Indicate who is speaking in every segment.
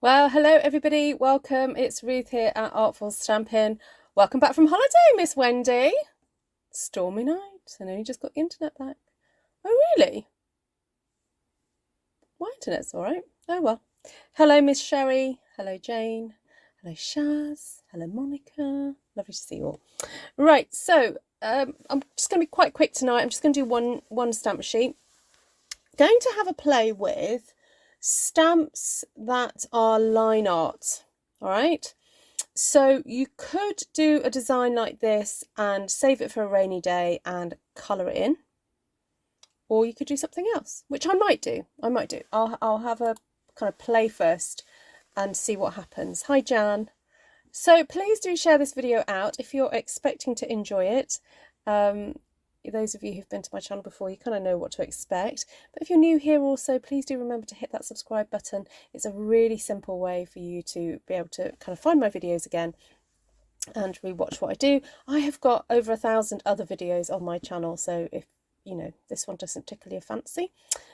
Speaker 1: Well, hello everybody. Welcome. It's Ruth here at Artful Stampin. Welcome back from holiday, Miss Wendy. Stormy night. I know you just got the internet back. Oh, really? My internet's all right. Oh, well. Hello, Miss Sherry. Hello, Jane. Hello, Shaz. Hello, Monica. Lovely to see you all. Right, so I'm just going to be quite quick tonight. I'm just going to do one stamp sheet. Going to have a play with stamps that are line art. All right. So you could do a design like this and save it for a rainy day and colour it in. Or you could do something else, which I might do. I'll have a kind of play first and see what happens. Hi, Jan. So please do share this video out if you're expecting to enjoy it. Those of you who've been to my channel before, you kind of know what to expect. But if you're new here also, please do remember to hit that subscribe button. It's a really simple way for you to be able to kind of find my videos again and rewatch what I do. I have got over 1,000 other videos on my channel, so if you know this one doesn't tickle your fancy,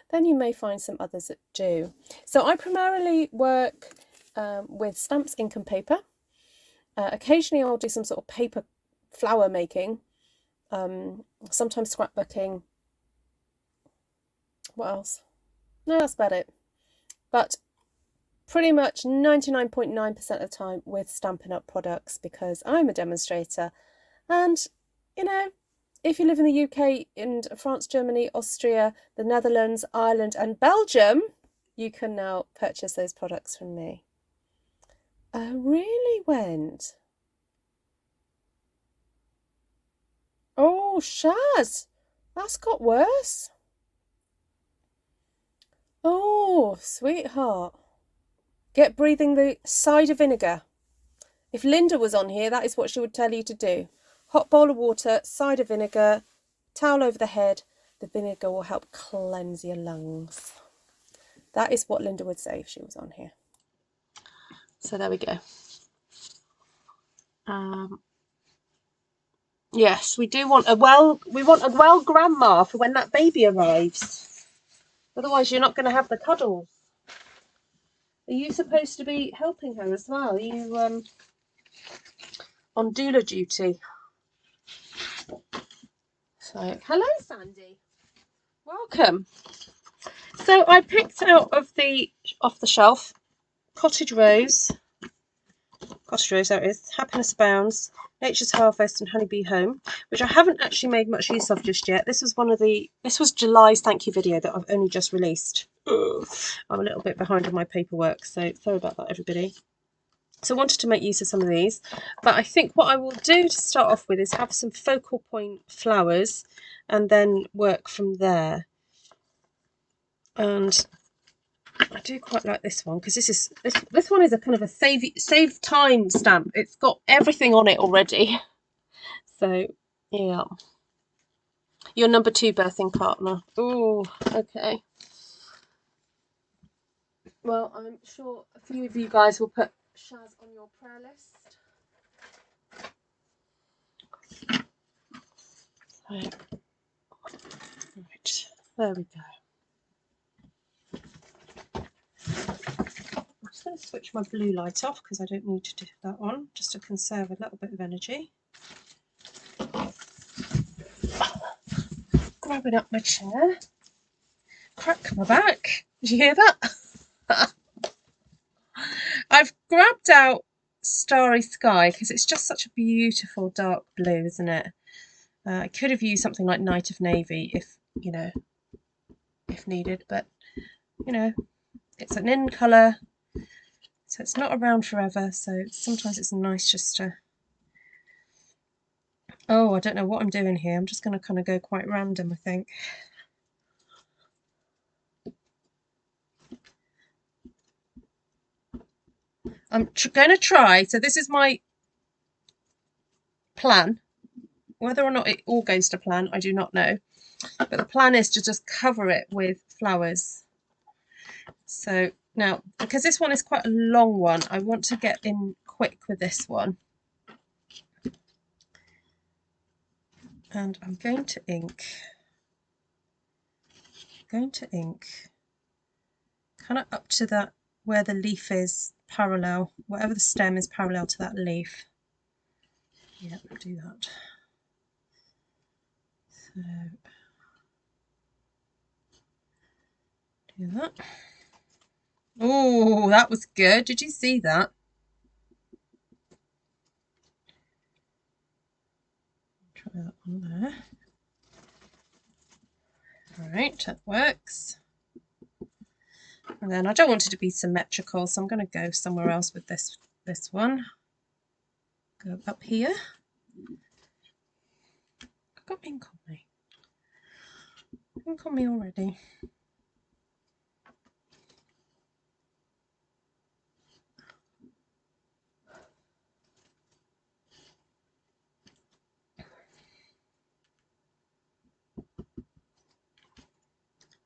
Speaker 1: then you may find some others that do. So I primarily work with stamps, ink and paper. Occasionally I'll do some sort of paper flower making, sometimes scrapbooking. What else? No, that's about it. But pretty much 99.9% of the time with Stampin' Up products, because I'm a demonstrator. And, you know, if you live in the UK, in France, Germany, Austria, the Netherlands, Ireland and Belgium, you can now purchase those products from me. Really went? Oh, Shaz, that's got worse. Oh, sweetheart. Get breathing the cider vinegar. If Linda was on here, that is what she would tell you to do. Hot bowl of water, cider vinegar, towel over the head. The vinegar will help cleanse your lungs. That is what Linda would say if she was on here. So there we go. Yes, we do want a well grandma for when that baby arrives. Otherwise, you're not going to have the cuddles. Are you supposed to be helping her as well? Are you on doula duty? So, hello, Sandy. Welcome. So I picked out off the shelf Cottage Rose. There it is. Happiness Abounds, Nature's Harvest, and Honeybee Home, which I haven't actually made much use of just yet. This was July's thank you video that I've only just released. Ugh. I'm a little bit behind on my paperwork, so sorry about that, everybody. So I wanted to make use of some of these, but I think what I will do to start off with is have some focal point flowers and then work from there. And I do quite like this one because this one is a kind of a save time stamp. It's got everything on it already. So yeah. Your number 2 birthing partner. Oh, okay. Well, I'm sure a few of you guys will put Shaz on your prayer list. Right, there we go. I'm just going to switch my blue light off because I don't need to do that one, just to conserve a little bit of energy. Grabbing up my chair. Crack my back. Did you hear that? I've grabbed out Starry Sky because it's just such a beautiful dark blue, isn't it? I could have used something like Night of Navy if needed, but it's an in colour, so it's not around forever, so sometimes it's nice just to... Oh, I don't know what I'm doing here. I'm just going to kind of go quite random, I think. I'm going to try, so this is my plan. Whether or not it all goes to plan, I do not know. But the plan is to just cover it with flowers. So now, because this one is quite a long one, I want to get in quick with this one. And I'm going to ink kind of up to that where the leaf is parallel, whatever the stem is parallel to that leaf. Yeah, do that. So do that. Oh, that was good. Did you see that? Try that one there. All right, that works. And then I don't want it to be symmetrical, so I'm going to go somewhere else with this one. Go up here. I've got ink on me. Ink on me already. I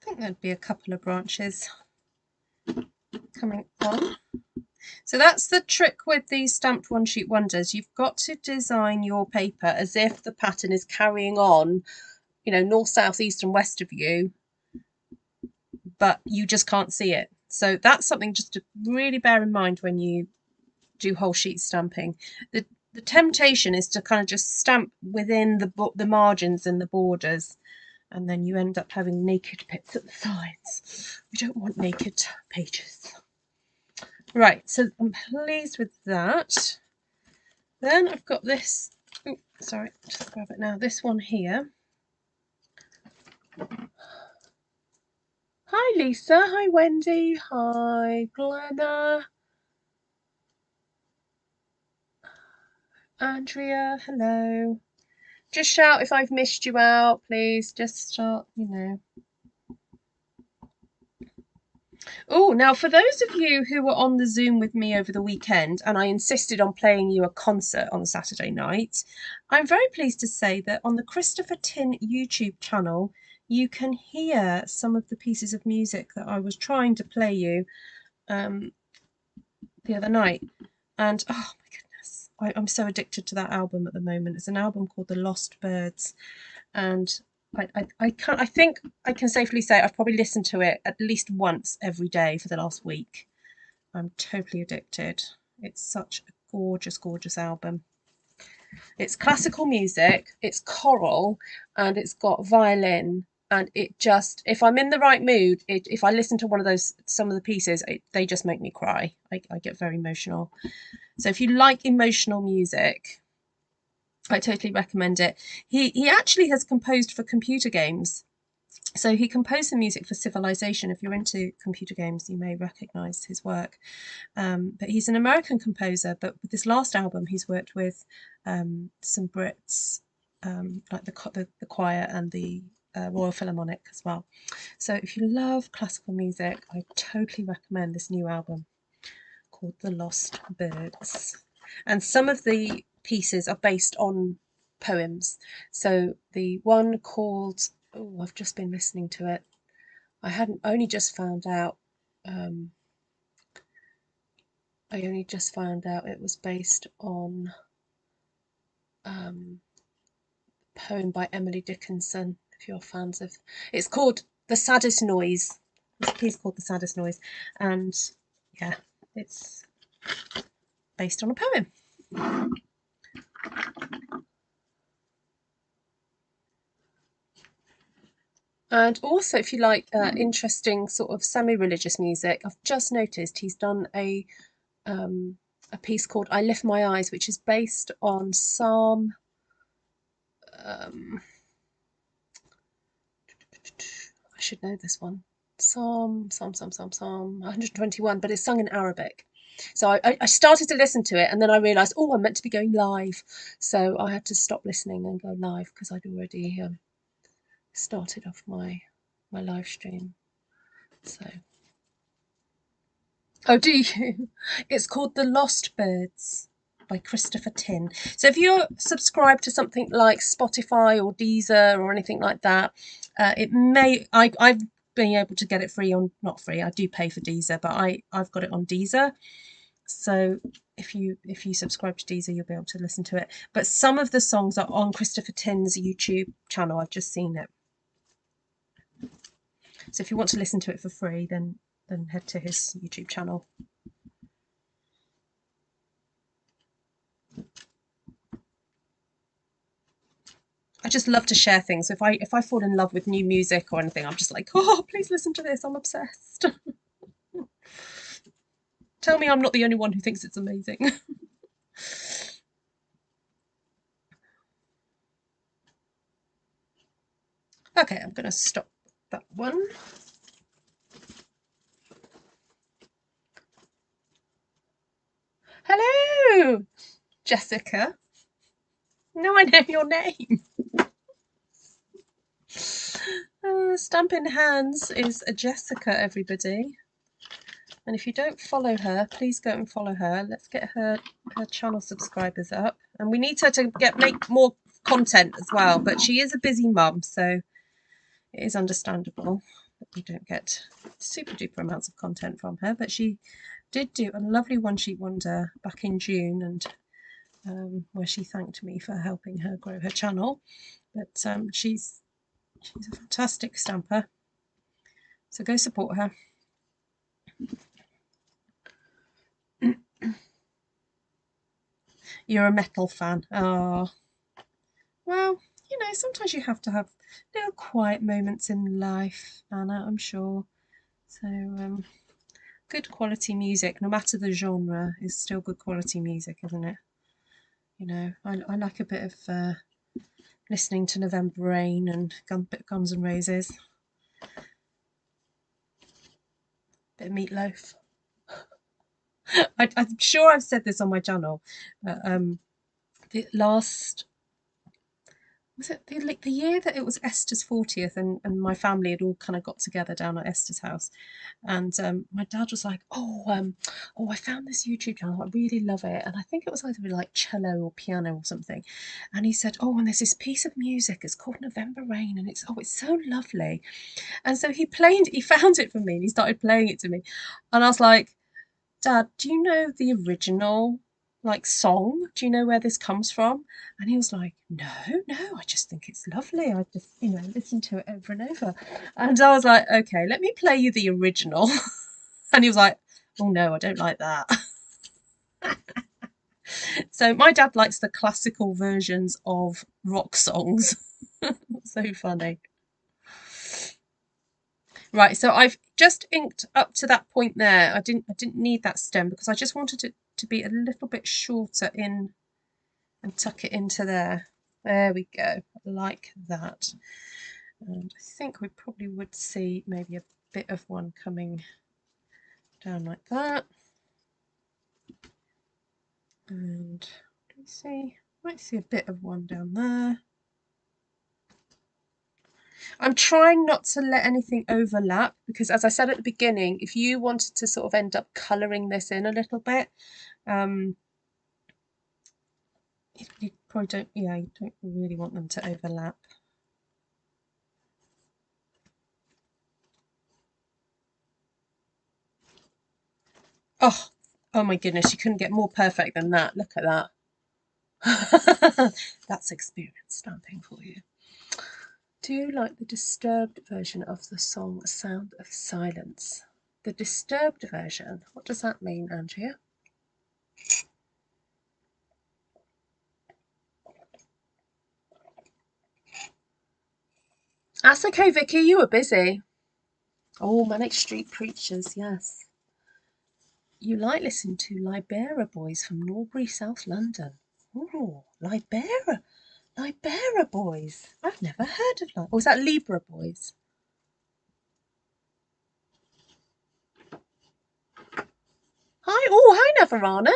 Speaker 1: think there'd be a couple of branches coming on. So that's the trick with these stamped one sheet wonders. You've got to design your paper as if the pattern is carrying on, you know, north, south, east and west of you, but you just can't see it. So that's something just to really bear in mind when you do whole sheet stamping. The temptation is to kind of just stamp within the margins and the borders, and then you end up having naked bits at the sides. We don't want naked pages. Right, so I'm pleased with that. Then I've got this, oh, sorry, just grab it now, this one here. Hi Lisa, hi Wendy, hi Glenna, Andrea, hello. Just shout if I've missed you out, please. Just start, you know. Oh, now for those of you who were on the Zoom with me over the weekend, and I insisted on playing you a concert on Saturday night, I'm very pleased to say that on the Christopher Tin YouTube channel, you can hear some of the pieces of music that I was trying to play you the other night. And oh my goodness, I'm so addicted to that album at the moment. It's an album called The Lost Birds, and I think I can safely say I've probably listened to it at least once every day for the last week. I'm totally addicted. It's such a gorgeous, gorgeous album. It's classical music, it's choral, and it's got violin. And it just, if I'm in the right mood, if I listen to one of those, some of the pieces, they just make me cry. I get very emotional. So if you like emotional music, I totally recommend it. He actually has composed for computer games. So he composed the music for Civilization. If you're into computer games, you may recognise his work. But he's an American composer. But with this last album, he's worked with some Brits, like the choir and the Royal Philharmonic as well. So if you love classical music, I totally recommend this new album called The Lost Birds. And some of the pieces are based on poems. So the one called, oh, I've just been listening to it. I only just found out it was based on a poem by Emily Dickinson, if you're fans of, it's called The Saddest Noise. It's a piece called The Saddest Noise, and yeah, it's based on a poem. And also, if you like interesting sort of semi-religious music, I've just noticed he's done a piece called I Lift My Eyes, which is based on Psalm, I should know this one, Psalm 121, but it's sung in Arabic. So I started to listen to it, and then I realised, oh, I'm meant to be going live. So I had to stop listening and go live because I'd already started off my live stream. So, oh, do you? It's called The Lost Birds by Christopher Tin. So if you're subscribed to something like Spotify or Deezer or anything like that, it may, I've been able to get it free on, not free, I do pay for Deezer, but I've got it on Deezer. So if you subscribe to Deezer, you'll be able to listen to it. But some of the songs are on Christopher Tin's YouTube channel. I've just seen it. So if you want to listen to it for free, then then head to his YouTube channel. I just love to share things. If I fall in love with new music or anything, I'm just like, oh, please listen to this. I'm obsessed. Tell me I'm not the only one who thinks it's amazing. Okay, I'm going to stop that one. Hello, Jessica. Now I know your name. Stampin' Hands is a Jessica, everybody. And if you don't follow her, please go and follow her. Let's get her channel subscribers up. And we need her to make more content as well. But she is a busy mum, so it is understandable that we don't get super duper amounts of content from her. But she did do a lovely one-sheet wonder back in June, and where she thanked me for helping her grow her channel. But she's a fantastic stamper, so go support her. You're a metal fan. Oh, well, you know, sometimes you have to have little quiet moments in life, Anna, I'm sure. So good quality music, no matter the genre, is still good quality music, isn't it? You know, I like a bit of listening to November Rain and Guns N' Roses. Bit of Meatloaf. I'm sure I've said this on my channel. The last, was it the year that it was Esther's 40th, and my family had all kind of got together down at Esther's house, and my dad was like, oh, I found this YouTube channel, I really love it, and I think it was either like cello or piano or something, and he said, oh, and there's this piece of music, it's called November Rain, and it's so lovely. And so he found it for me, and he started playing it to me, and I was like, Dad, do you know the original like song? Do you know where this comes from? And he was like, no, I just think it's lovely. I just, you know, listen to it over and over. And I was like, okay, let me play you the original. And he was like, oh no, I don't like that. So my dad likes the classical versions of rock songs. So funny. Right, so I've just inked up to that point there. I didn't need that stem because I just wanted it to be a little bit shorter in and tuck it into there. There we go, like that. And I think we probably would see maybe a bit of one coming down like that. And let's see, might see a bit of one down there. I'm trying not to let anything overlap because, as I said at the beginning, if you wanted to sort of end up colouring this in a little bit, you probably don't, yeah, you don't really want them to overlap. Oh my goodness, you couldn't get more perfect than that. Look at that. That's experience stamping for you. Do you like the disturbed version of the song Sound of Silence? The disturbed version? What does that mean, Andrea? That's okay, Vicky, you were busy. Oh, Manic Street Preachers, yes. You like listening to Libera Boys from Norbury, South London. Oh, Libera Boys. I've never heard of that. Or is that Libra Boys? Hi Navarana.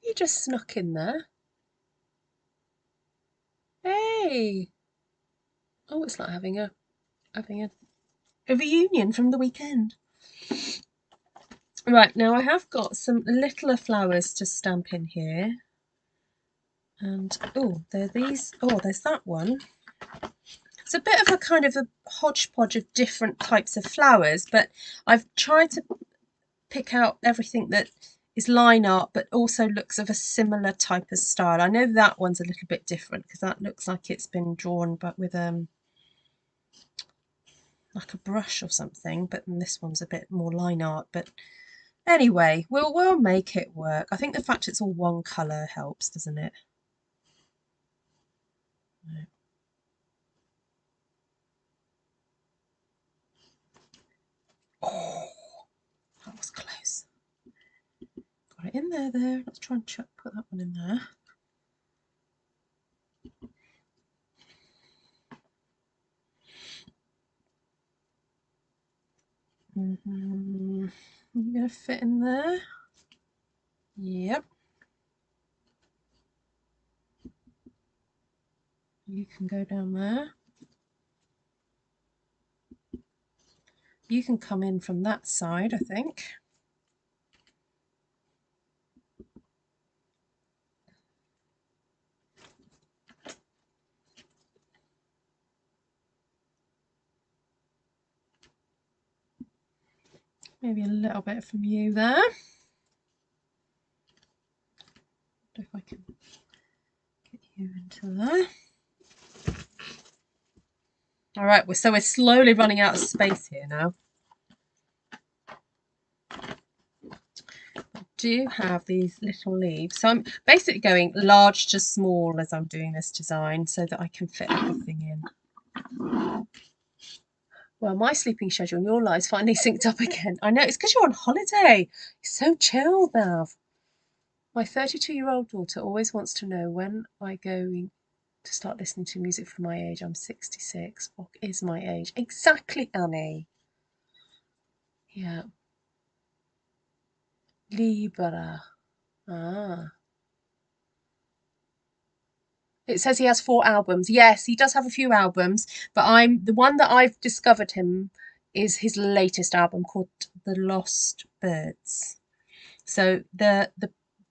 Speaker 1: You just snuck in there. Hey. Oh, it's like having a reunion from the weekend. Right, now I have got some littler flowers to stamp in here. And oh, there are these. Oh, there's that one. It's a bit of a kind of a hodgepodge of different types of flowers, but I've tried to pick out everything that is line art but also looks of a similar type of style. I know that one's a little bit different because that looks like it's been drawn but with like a brush or something, but this one's a bit more line art. But anyway, we'll make it work. I think the fact it's all one colour helps, doesn't it? Oh, that was close. Got it in there. Let's try and put that one in there. You gonna fit in there? Yep. You can go down there. You can come in from that side, I think. Maybe a little bit from you there. If I can get you into there. All right, so we're slowly running out of space here now. I do have these little leaves, so I'm basically going large to small as I'm doing this design so that I can fit everything in. Well, my sleeping schedule and your lives finally synced up again. I know, it's because you're on holiday. It's so chill, Nav. My 32-year-old daughter always wants to know when I'm going to start listening to music for my age. I'm 66. What is my age? Exactly, Annie. Yeah. Libra. Ah. It says he has 4 albums. Yes, he does have a few albums, but the one that I've discovered him is his latest album called The Lost Birds. So the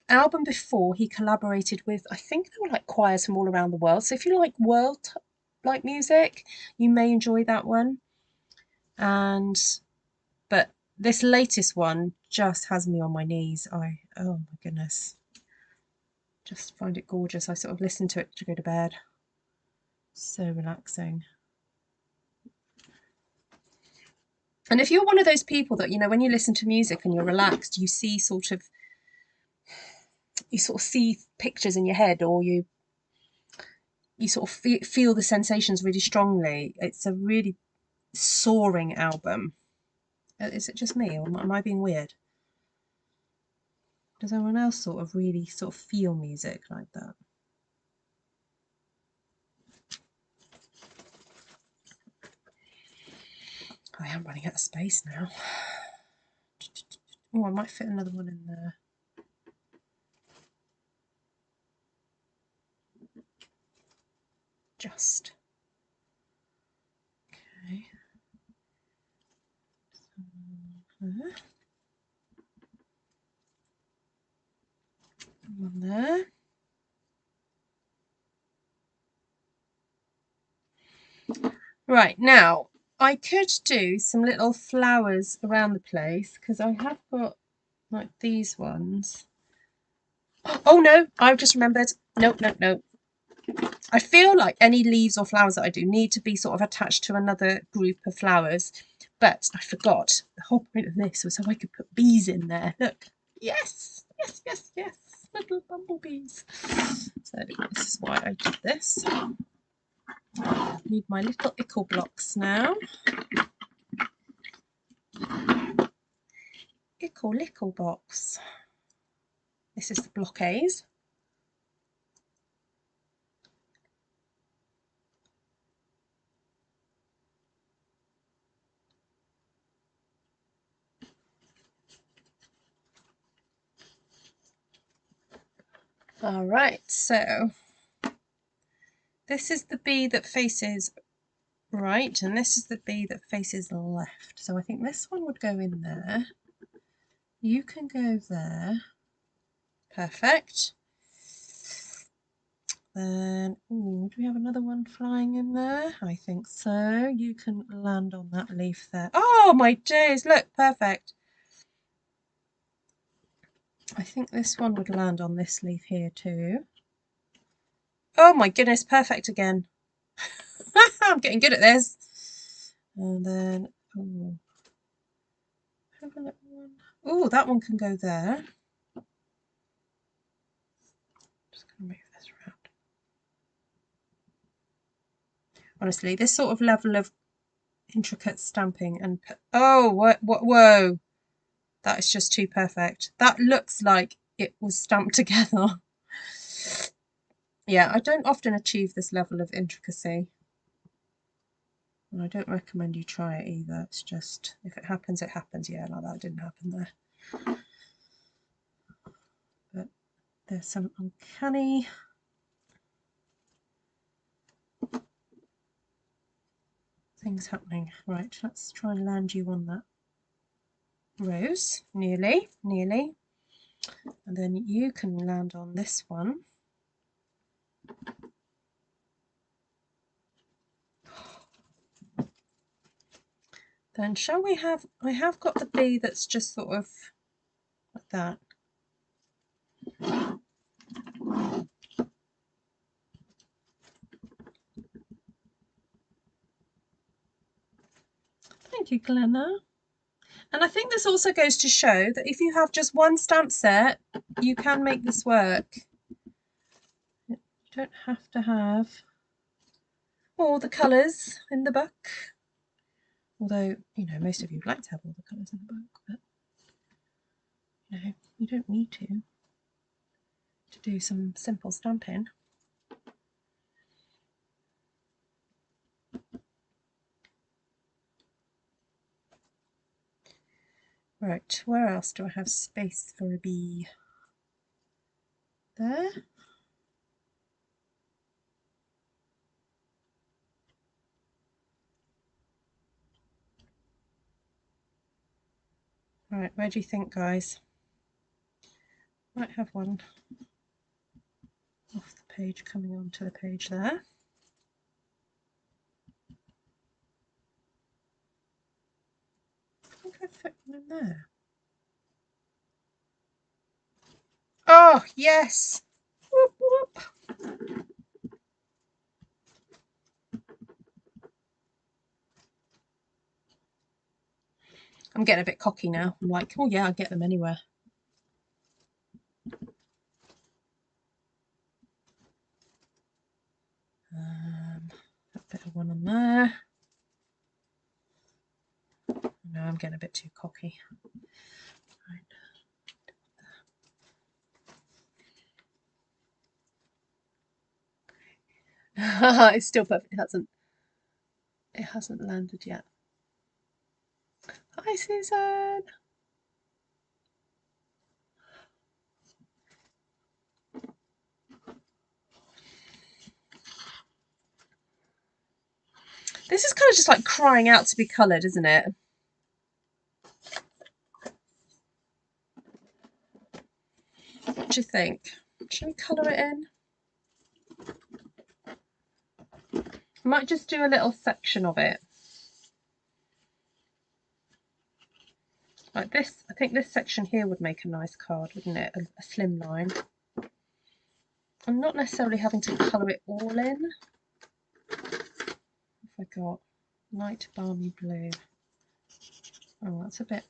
Speaker 1: album before he collaborated with, I think they were like choirs from all around the world. So if you like world like music, you may enjoy that one. But this latest one just has me on my knees. Oh my goodness. Just find it gorgeous. I sort of listen to it to go to bed. So relaxing. And if you're one of those people that, you know, when you listen to music and you're relaxed, you sort of see pictures in your head, or you sort of feel the sensations really strongly. It's a really soaring album. Is it just me, or am I being weird? Does anyone else sort of really sort of feel music like that? I am running out of space now. Oh, I might fit another one in there. Just. Okay. One there. Right, now I could do some little flowers around the place because I have got like these ones. Oh no, I've just remembered. No. I feel like any leaves or flowers that I do need to be sort of attached to another group of flowers. But I forgot. The whole point of this was so I could put bees in there. Look. Yes. Little bumblebees. So this is why I did this. I need my little ickle blocks now. Lickle box. This is the blockade. All right, so this is the bee that faces right, and this is the bee that faces left. So I think this one would go in there. You can go there. Perfect. Then, do we have another one flying in there? I think so. You can land on that leaf there. Oh my days, look, perfect. I think this one would land on this leaf here too. Oh my goodness, perfect again. I'm getting good at this. And then, oh, have a little one. Oh, that one can go there. Just going to move this around. Honestly, this sort of level of intricate stamping and oh, what, whoa, that is just too perfect. That looks like it was stamped together. Yeah, I don't often achieve this level of intricacy. And I don't recommend you try it either. It's just, if it happens, it happens. Yeah, like that didn't happen there. But there's some uncanny things happening. Right, let's try and land you on that rose. Nearly, nearly. And then you can land on this one. Then shall we have, I have got the bee that's just sort of like that. Thank you, Glenna. And I think this also goes to show that if you have just one stamp set, you can make this work. You don't have to have all the colours in the book. Although, you know, most of you would like to have all the colours in the book, but you know, you don't need to do some simple stamping. Right, where else do I have space for a bee? There. Right, where do you think, guys? Might have one off the page coming onto the page there. I think I've fit one in there. Oh, yes! Whoop, whoop. I'm getting a bit cocky now. I'm like, oh yeah, I get them anywhere. A bit of one on there. No, I'm getting a bit too cocky. Right. It's still perfect. It hasn't landed yet. Hi, Susan. This is kind of just like crying out to be coloured, isn't it? What do you think? Should we colour it in? I might just do a little section of it. Like this, I think this section here would make a nice card, wouldn't it? A slim line. I'm not necessarily having to colour it all in. What have I got? Light balmy blue. Oh, that's a bit...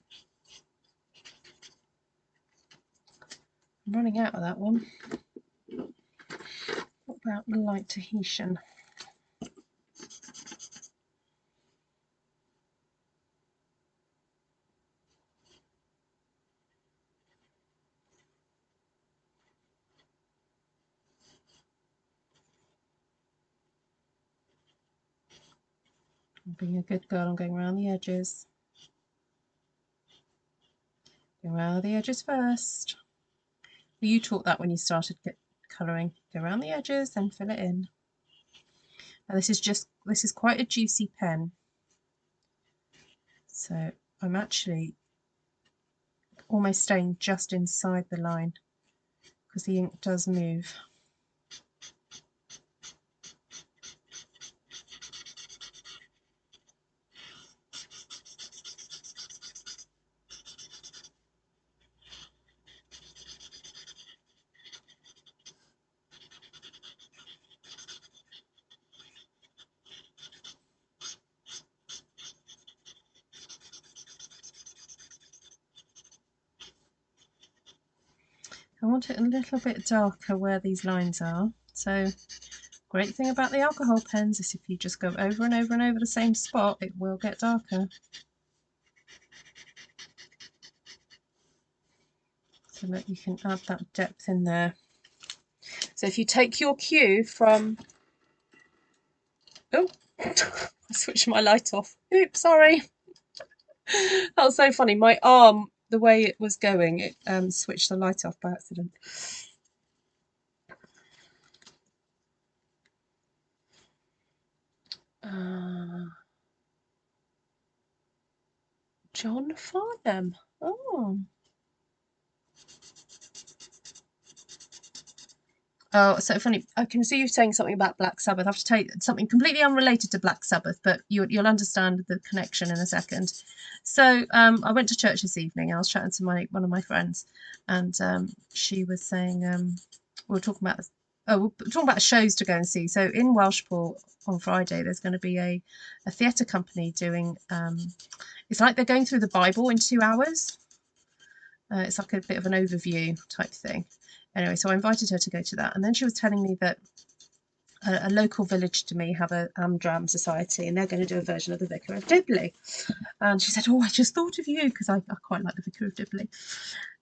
Speaker 1: I'm running out of that one. What about the light Tahitian? I'm being a good girl, I'm going around the edges. Go around the edges first. You taught that when you started colouring. Go around the edges, then fill it in. Now this is quite a juicy pen. So I'm actually almost staying just inside the line because the ink does move. I want it a little bit darker where these lines are. So great thing about the alcohol pens is if you just go over and over and over the same spot, it will get darker. So that you can add that depth in there. So if you take your cue from... Oh, I switched my light off. Oops, sorry. That was so funny. My arm, the way it was going, it switched the light off by accident. John Farnham. Oh. Oh, so funny. I can see you saying something about Black Sabbath. I have to tell you something completely unrelated to Black Sabbath, but you'll understand the connection in a second. So I went to church this evening. I was chatting to one of my friends, and she was saying we were talking about shows to go and see. So in Welshpool on Friday, there's going to be a theatre company doing. It's like they're going through the Bible in 2 hours. It's like a bit of an overview type thing. Anyway, so I invited her to go to that, and then she was telling me that a local village to me have a Amdram society, and they're going to do a version of the Vicar of Dibley. And she said, "Oh, I just thought of you because I quite like the Vicar of Dibley."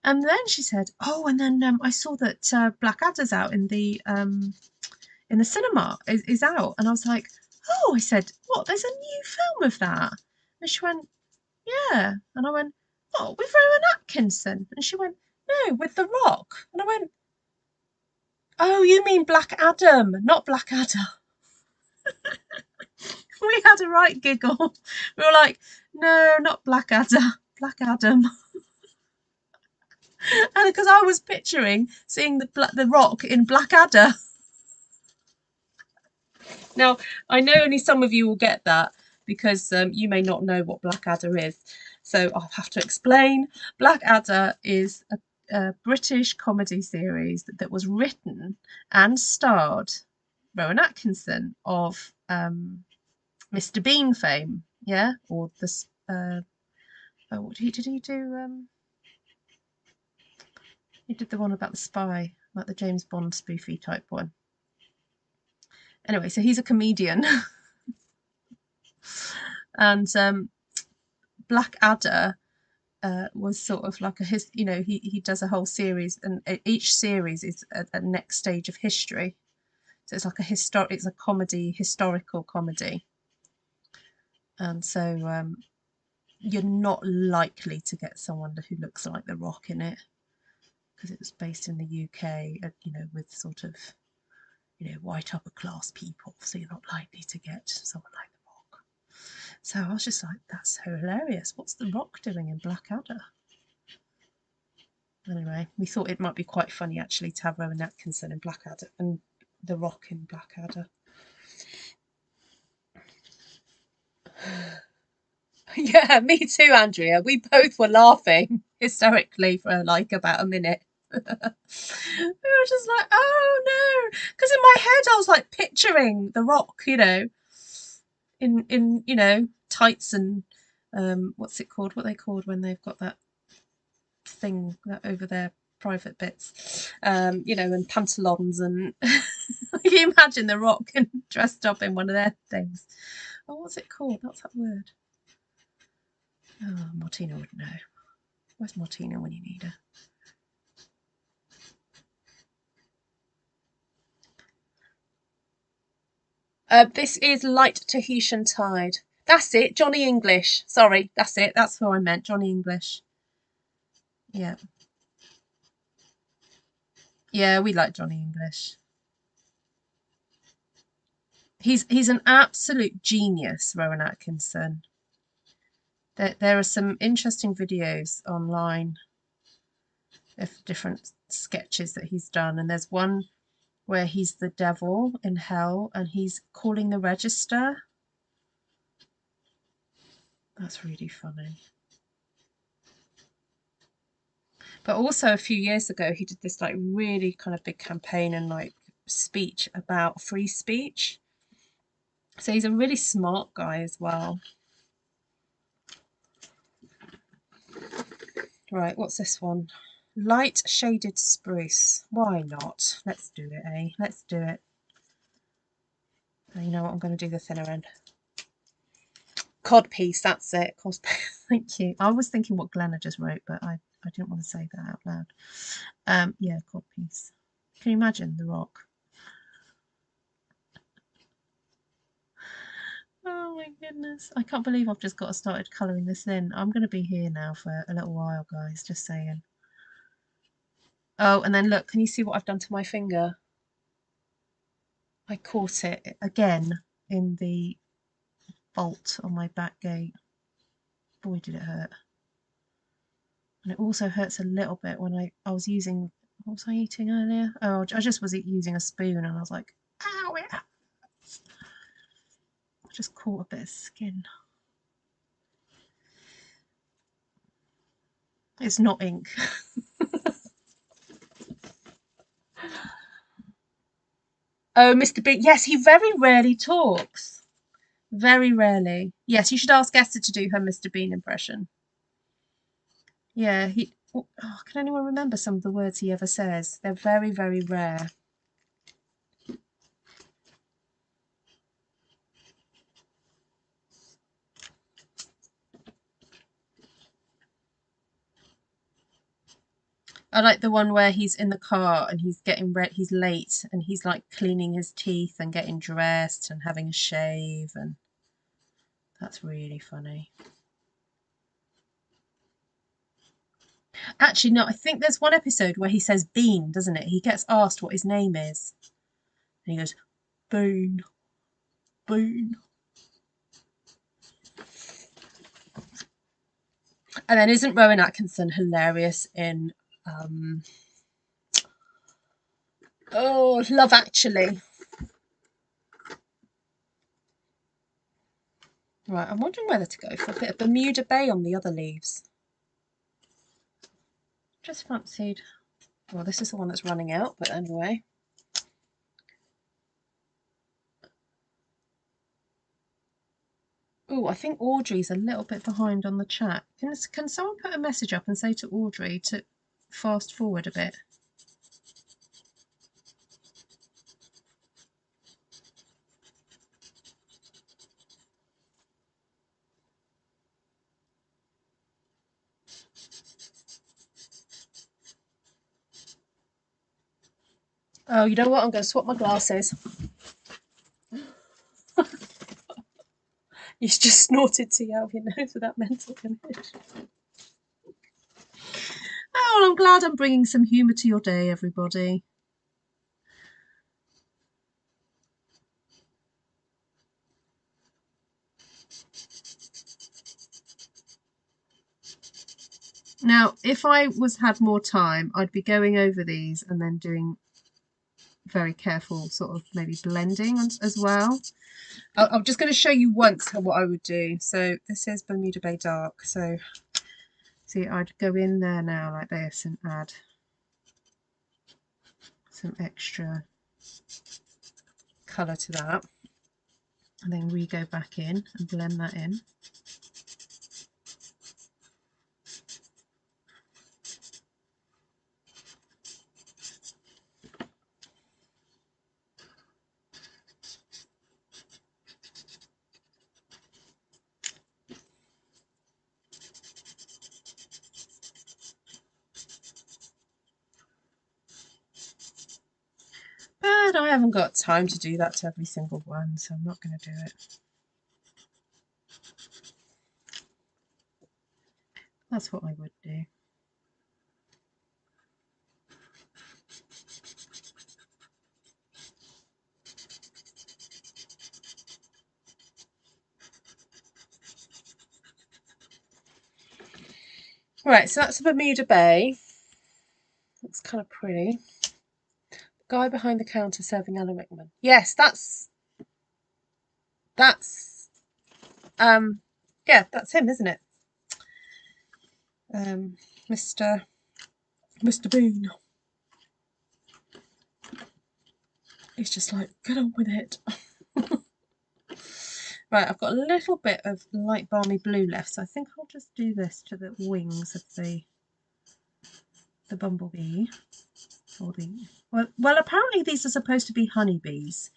Speaker 1: And then she said, "Oh, and then I saw that Blackadder's out in the cinema is out," and I was like, "Oh," I said, "What? There's a new film of that?" And she went, "Yeah," and I went, "What, with Rowan Atkinson?" And she went, "No, with The Rock," and I went, "Oh, you mean Black Adam, not Blackadder." We had a right giggle. We were like, "No, not Blackadder, Black Adam." And because I was picturing seeing the Rock in Blackadder. Now, I know only some of you will get that because you may not know what Blackadder is. So I'll have to explain. Blackadder is a British comedy series that was written and starred Rowan Atkinson of Mr. Bean fame, yeah, or this. What did he do? He did the one about the spy, like the James Bond spoofy type one. Anyway, so he's a comedian, and Blackadder was sort of like he does a whole series, and each series is a next stage of history. So it's like it's a comedy, historical comedy. And so you're not likely to get someone who looks like The Rock in it, because it was based in the UK, with sort of, white upper class people. So you're not likely to get someone like The Rock. So I was just like, that's so hilarious. What's The Rock doing in Blackadder? Anyway, we thought it might be quite funny actually to have Rowan Atkinson in Blackadder and The Rock in Blackadder. Yeah, me too, Andrea. We both were laughing hysterically for like about a minute. We were just like, oh no, because in my head I was like picturing The Rock, in tights and what's it called? What are they called when they've got that thing that over their private bits, and pantaloons, and you imagine The Rock dressed up in one of their things. Oh, what's it called? What's that word? Oh, Martina would know. Where's Martina when you need her? This is Light Tahitian Tide. That's it, Johnny English. Sorry, that's it. That's who I meant, Johnny English. Yeah. Yeah, we like Johnny English. He's an absolute genius, Rowan Atkinson. There are some interesting videos online of different sketches that he's done, and there's one where he's the devil in hell and he's calling the register. That's really funny. But also a few years ago he did this like really kind of big campaign and like speech about free speech. So he's a really smart guy as well. Right, what's this one? Light shaded spruce. Why not? Let's do it, eh? Let's do it. You know what? I'm going to do the thinner end. Codpiece, that's it. Thank you. I was thinking what Glenna just wrote, but I didn't want to say that out loud. Yeah, codpiece. Can you imagine the rock? Oh my goodness. I can't believe I've just got started colouring this in. I'm going to be here now for a little while, guys, just saying. Oh, and then look, can you see what I've done to my finger? I caught it again in the bolt on my back gate. Boy, did it hurt. And it also hurts a little bit when I was using, what was I eating earlier? Oh, I just was using a spoon and I was like, ow, it hurts. I just caught a bit of skin. It's not ink. Oh, Mr. Bean. Yes, he very rarely talks. Very rarely. Yes, you should ask Esther to do her Mr. Bean impression. Yeah, oh, can anyone remember some of the words he ever says? They're very, very rare. I like the one where he's in the car and he's he's late and he's like cleaning his teeth and getting dressed and having a shave, and that's really funny. Actually, no, I think there's one episode where he says Bean, doesn't it? He gets asked what his name is. And he goes, Bean, Bean. And then isn't Rowan Atkinson hilarious in Love Actually? Right, I'm wondering whether to go for a bit of Bermuda Bay on the other leaves. Just fancied. Well, this is the one that's running out, but anyway. Oh, I think Audrey's a little bit behind on the chat. Can someone put a message up and say to Audrey to fast forward a bit? Oh, you know what? I'm going to swap my glasses. You just snorted tea out of your nose with that mental image. Oh, well, I'm glad I'm bringing some humour to your day, everybody. Now, if I had more time, I'd be going over these and then doing very careful sort of maybe blending as well. I'm just going to show you once what I would do. So this is Bermuda Bay Dark. So see, I'd go in there now like this and add some extra colour to that. And then we go back in and blend that in. But I haven't got time to do that to every single one, so I'm not going to do it. That's what I would do. Right, so that's a Bermuda Bay. Looks kind of pretty. The guy behind the counter serving Alan Rickman. Yes, that's yeah, that's him, isn't it? Mr. Boone. He's just like, get on with it. Right, I've got a little bit of light balmy blue left, so I think I'll just do this to the wings of the the bumblebee, or the, well, apparently these are supposed to be honeybees,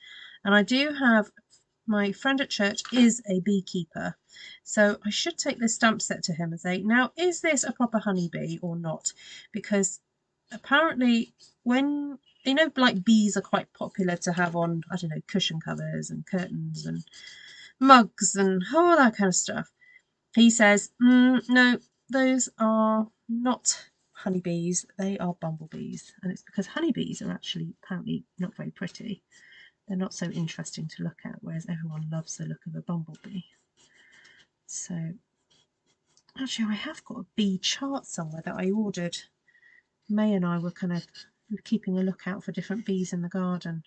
Speaker 1: and I do have, my friend at church is a beekeeper, so I should take this stamp set to him and say, now, is this a proper honeybee or not? Because apparently when, you know, like bees are quite popular to have on, I don't know, cushion covers and curtains and mugs and all that kind of stuff. He says, no, those are not honeybees, they are bumblebees. And it's because honeybees are actually apparently not very pretty. They're not so interesting to look at, whereas everyone loves the look of a bumblebee. So, actually, I have got a bee chart somewhere that I ordered. May and I were kind of keeping a lookout for different bees in the garden.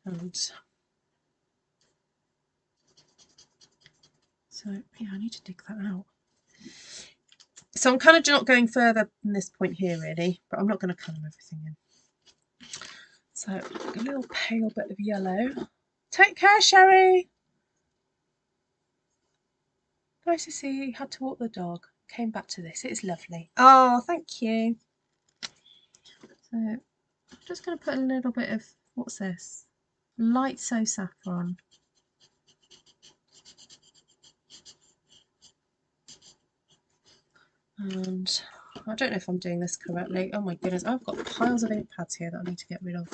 Speaker 1: And so, yeah, I need to dig that out. So I'm kind of not going further than this point here, really, but I'm not going to colour everything in. So a little pale bit of yellow. Take care, Sherry. Nice to see you. You had to walk the dog. Came back to this. It is lovely. Oh, thank you. So I'm just going to put a little bit of, what's this? Light So Saffron. And I don't know if I'm doing this correctly. Oh my goodness, I've got piles of ink pads here that I need to get rid of.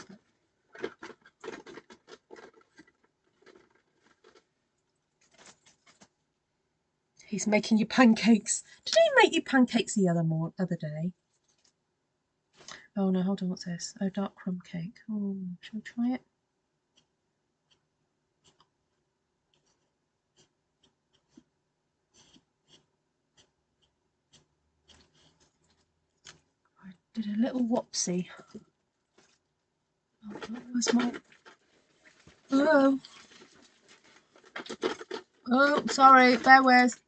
Speaker 1: He's making you pancakes. Did he make you pancakes the other day? Oh no, hold on, what's this? Oh, dark crumb cake. Oh, shall we try it? I did a little whoopsie. Oh, where's my... Oh. Oh, sorry, bear with.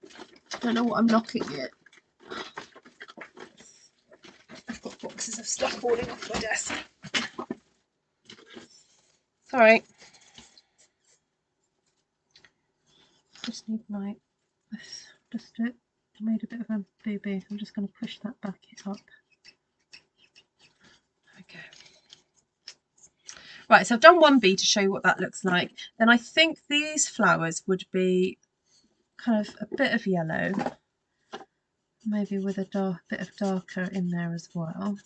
Speaker 1: Don't know what I'm knocking yet. I've got boxes of stuff falling off my desk. Sorry. Just need my... Just it. I made a bit of a boo-boo. I'm just going to push that back up. Okay. Right, so I've done one bee to show you what that looks like. Then I think these flowers would be kind of a bit of yellow, maybe with a bit of darker in there as well.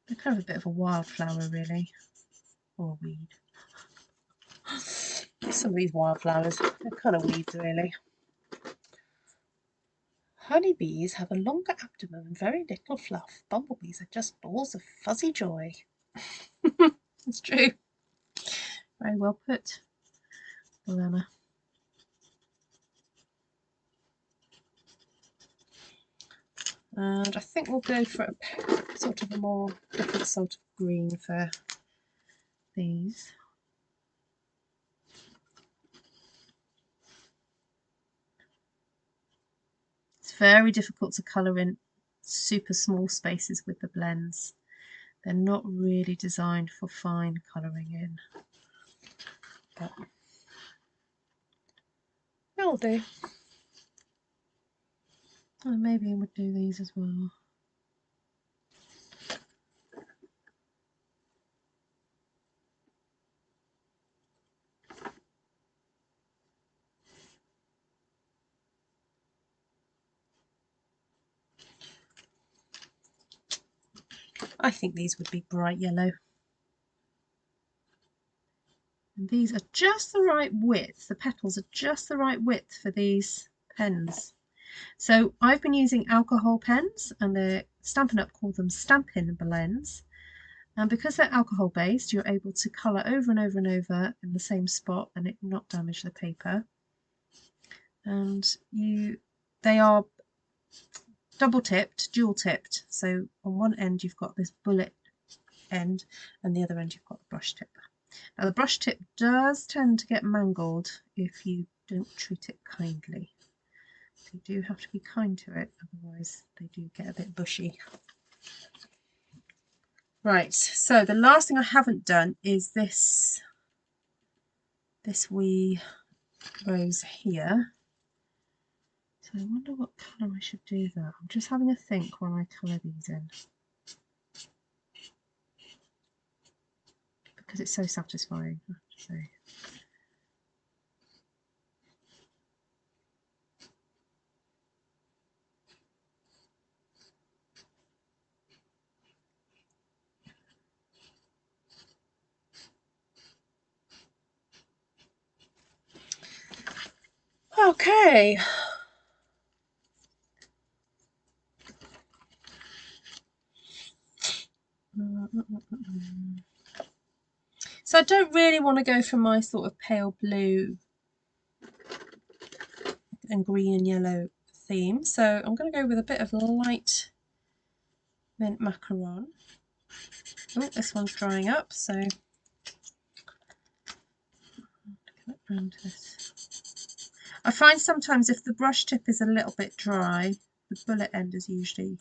Speaker 1: They're kind of a bit of a wildflower, really, or a weed. Some of these wildflowers, they're kind of weeds, really. Honeybees have a longer abdomen and very little fluff. Bumblebees are just balls of fuzzy joy. It's true. Very well put, Lana. And I think we'll go for a sort of a more different sort of green for these. It's very difficult to colour in super small spaces with the blends. They're not really designed for fine colouring in. But they'll do. Oh, maybe I would do these as well. I think these would be bright yellow. And these are just the right width. The petals are just the right width for these pens. So I've been using alcohol pens, and the Stampin' Up call them STAMPIN blends. And because they're alcohol based, you're able to colour over and over and over in the same spot and it not damage the paper. And they are double tipped, dual tipped. So on one end you've got this bullet end, and the other end you've got the brush tip. Now the brush tip does tend to get mangled if you don't treat it kindly. So you do have to be kind to it, otherwise they do get a bit bushy. Right, so the last thing I haven't done is this wee rose here. So I wonder what colour I should do that. I'm just having a think while I colour these in, because it's so satisfying, I have to say. Okay. So I don't really want to go for my sort of pale blue and green and yellow theme, so I'm going to go with a bit of light mint macaron. Oh, this one's drying up, so get around this. I find sometimes if the brush tip is a little bit dry, the bullet end is usually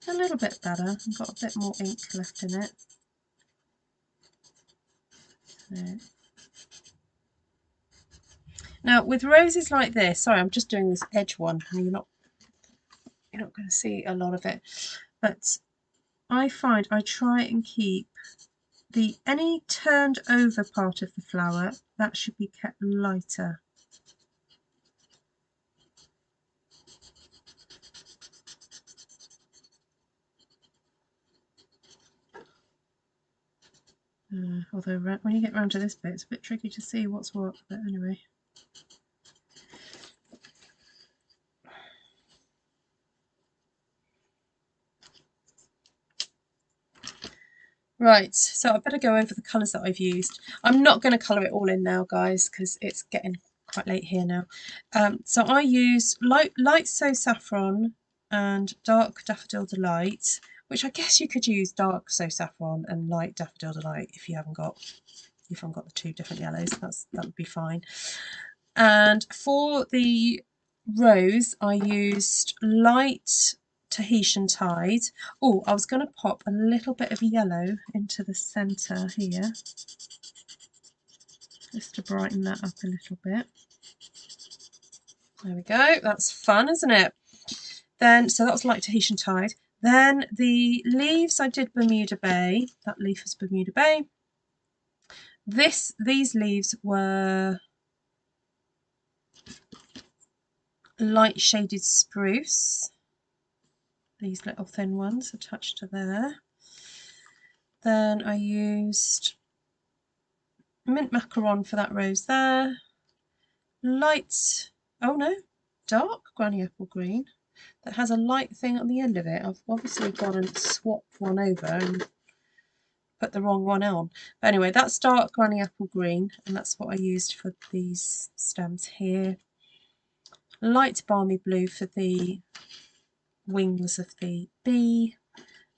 Speaker 1: a little bit better. I've got a bit more ink left in it. So. Now with roses like this, sorry, I'm just doing this edge one, and you're not going to see a lot of it, but I find I try and keep any turned over part of the flower, that should be kept lighter. Although when you get round to this bit, it's a bit tricky to see what's what, but anyway. Right, so I better go over the colours that I've used. I'm not going to colour it all in now, guys, because it's getting quite late here now. So I used light So Saffron and dark Daffodil Delight, which I guess you could use dark So Saffron and light Daffodil Delight if you haven't got the two different yellows. That would be fine. And for the rose, I used light Tahitian Tide. Oh, I was going to pop a little bit of yellow into the centre here, just to brighten that up a little bit. There we go. That's fun, isn't it? Then, so that was light Tahitian Tide. Then the leaves, I did Bermuda Bay. That leaf is Bermuda Bay. These leaves were light shaded spruce. These little thin ones attached to there. Then I used mint macaron for that rose there. Dark granny apple green that has a light thing on the end of it. I've obviously gone and swapped one over and put the wrong one on. But anyway, that's dark granny apple green, and that's what I used for these stems here. Light balmy blue for the wings of the bee,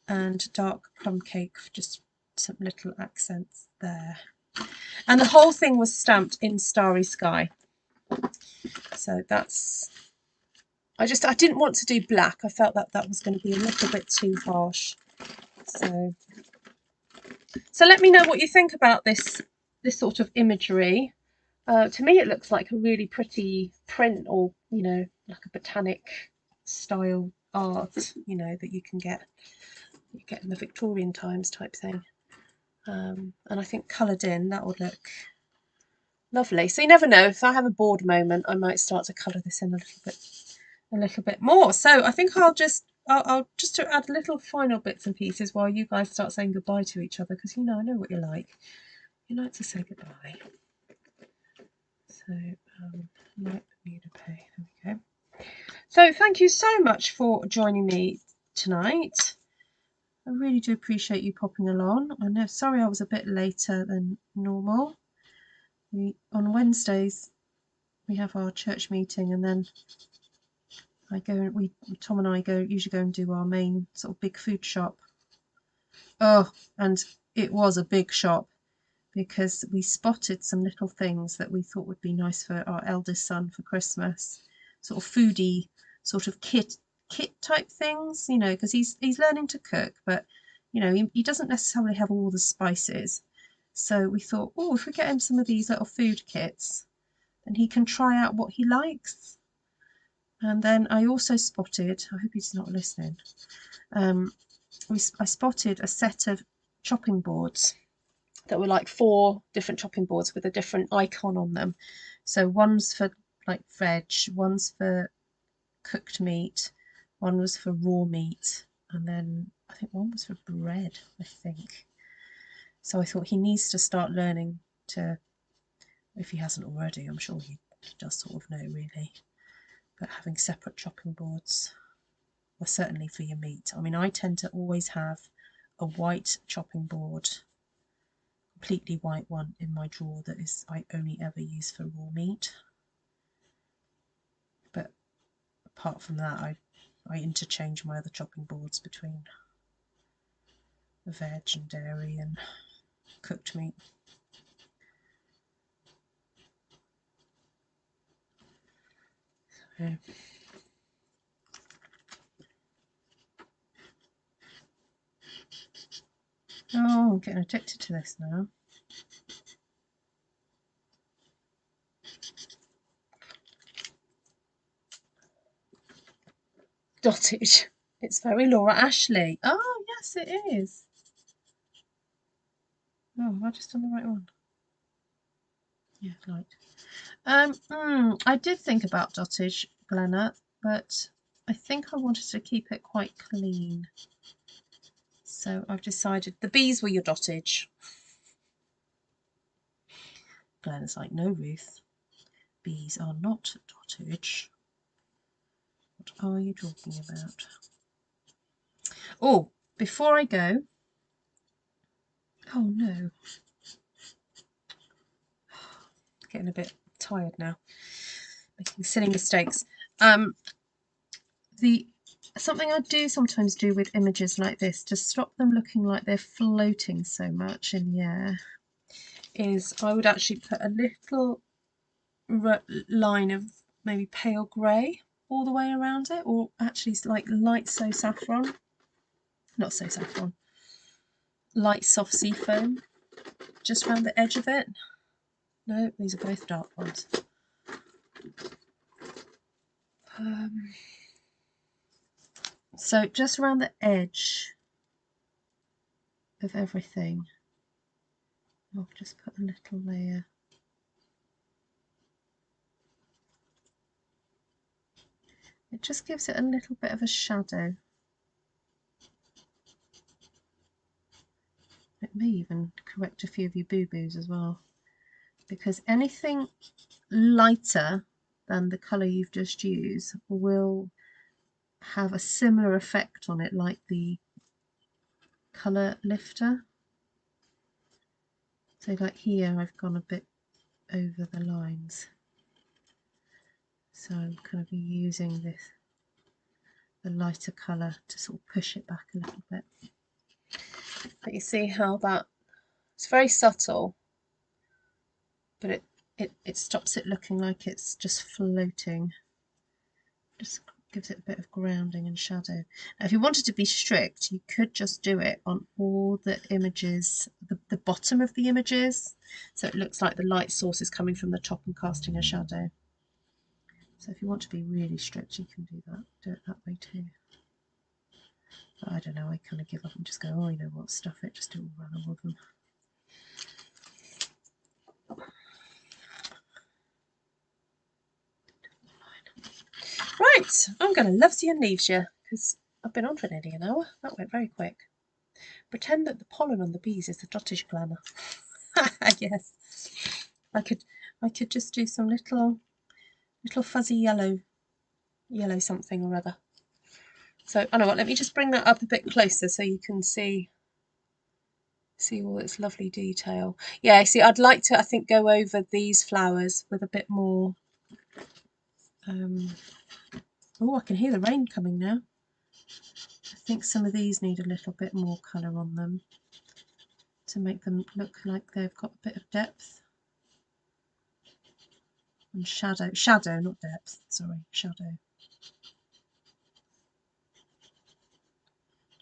Speaker 1: and dark plum cake for just some little accents there. And the whole thing was stamped in Starry Sky. So that's, I didn't want to do black. I felt that was going to be a little bit too harsh. So let me know what you think about this sort of imagery. To me, it looks like a really pretty print, or like a botanic style art, that you can get in the Victorian times type thing. And I think coloured in, that would look lovely. So you never know, if I have a bored moment, I might start to colour this in a little bit more. So I think I'll just add little final bits and pieces while you guys start saying goodbye to each other, because I know what you like. You like to say goodbye. So light Bermuda Bay, there we go. So thank you so much for joining me tonight. I really do appreciate you popping along. I know, sorry I was a bit later than normal. On Wednesdays we have our church meeting, and then Tom and I usually go and do our main sort of big food shop. Oh, and it was a big shop, because we spotted some little things that we thought would be nice for our eldest son for Christmas, sort of foodie, sort of kit type things, because he's learning to cook, but he doesn't necessarily have all the spices. So we thought, oh, if we get him some of these little food kits, then he can try out what he likes. And then I also spotted, I hope he's not listening, I spotted a set of chopping boards that were like 4 different chopping boards with a different icon on them. So one's for like veg, one's for cooked meat, one was for raw meat, and then I think one was for bread, I think. So I thought he needs to start learning to, if he hasn't already, I'm sure he does sort of know really, but having separate chopping boards, well, certainly for your meat. I mean, I tend to always have a white chopping board, completely white one in my drawer that is I only ever use for raw meat. But apart from that, I interchange my other chopping boards between veg and dairy and cooked meat. So, oh, I'm getting addicted to this now. Dottage. It's very Laura Ashley. Oh, yes, it is. Oh, have I just done the right one? Yeah, right. I did think about dottage, Glenna, but I think I wanted to keep it quite clean. So I've decided the bees were your dottage. Glenna's like, no, Ruth, bees are not dottage. What are you talking about? Oh, before I go, oh no, getting a bit tired now, making silly mistakes. Something I do sometimes do with images like this to stop them looking like they're floating so much in the air is I would actually put a little line of maybe pale grey all the way around it, or actually it's like light saffron, not so saffron, light soft sea foam just around the edge of it. No, these are both dark ones. So just around the edge of everything, I'll just put a little layer. It just gives it a little bit of a shadow. It may even correct a few of your boo-boos as well, because anything lighter than the colour you've just used will have a similar effect on it like the colour lifter. So like here I've gone a bit over the lines, so I'm kind of using the lighter colour to sort of push it back a little bit. But you see how that, it's very subtle, but it stops it looking like it's just floating. Just gives it a bit of grounding and shadow. Now, if you wanted to be strict, you could just do it on all the images, the bottom of the images, so it looks like the light source is coming from the top and casting a shadow. So if you want to be really strict, you can do it that way too. But I don't know, I kind of give up and just go, oh, you know what, stuff it, just do all around all of them. Right, I'm going to loves you and leaves you, because I've been on for nearly an hour. That went very quick. Pretend that the pollen on the bees is the dottage glamour. Yes, I could just do some little fuzzy yellow something or other. So I know what. Let me just bring that up a bit closer so you can see all its lovely detail. Yeah, see, I'd like to, I think, go over these flowers with a bit more. Oh, I can hear the rain coming now. I think some of these need a little bit more colour on them to make them look like they've got a bit of depth. And shadow, not depth, sorry, shadow.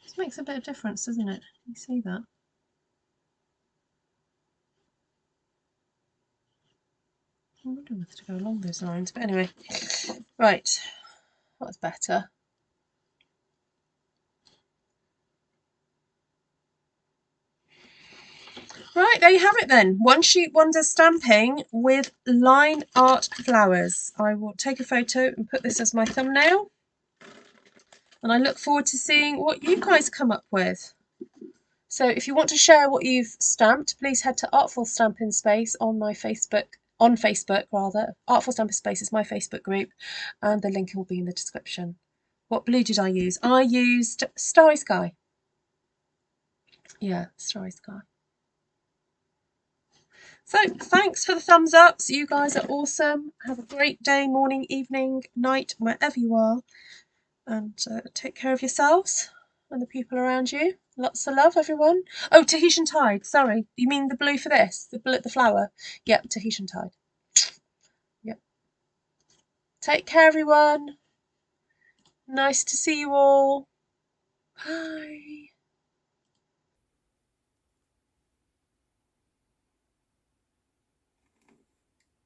Speaker 1: This makes a bit of difference, doesn't it? You see that? I wonder whether to go along those lines, but anyway, right. That's better. Right, there you have it then. One Sheet Wonder stamping with line art flowers. I will take a photo and put this as my thumbnail. And I look forward to seeing what you guys come up with. So if you want to share what you've stamped, please head to Artful Stampin Space on my Facebook, Artful Stampin Space is my Facebook group, and the link will be in the description. What blue did I use? I used Starry Sky. Yeah, Starry Sky. So thanks for the thumbs ups. You guys are awesome. Have a great day, morning, evening, night, wherever you are. And take care of yourselves and the people around you. Lots of love, everyone. Oh, Tahitian Tide. Sorry. You mean the blue for this? The flower? Yep, Tahitian Tide. Yep. Take care, everyone. Nice to see you all. Bye.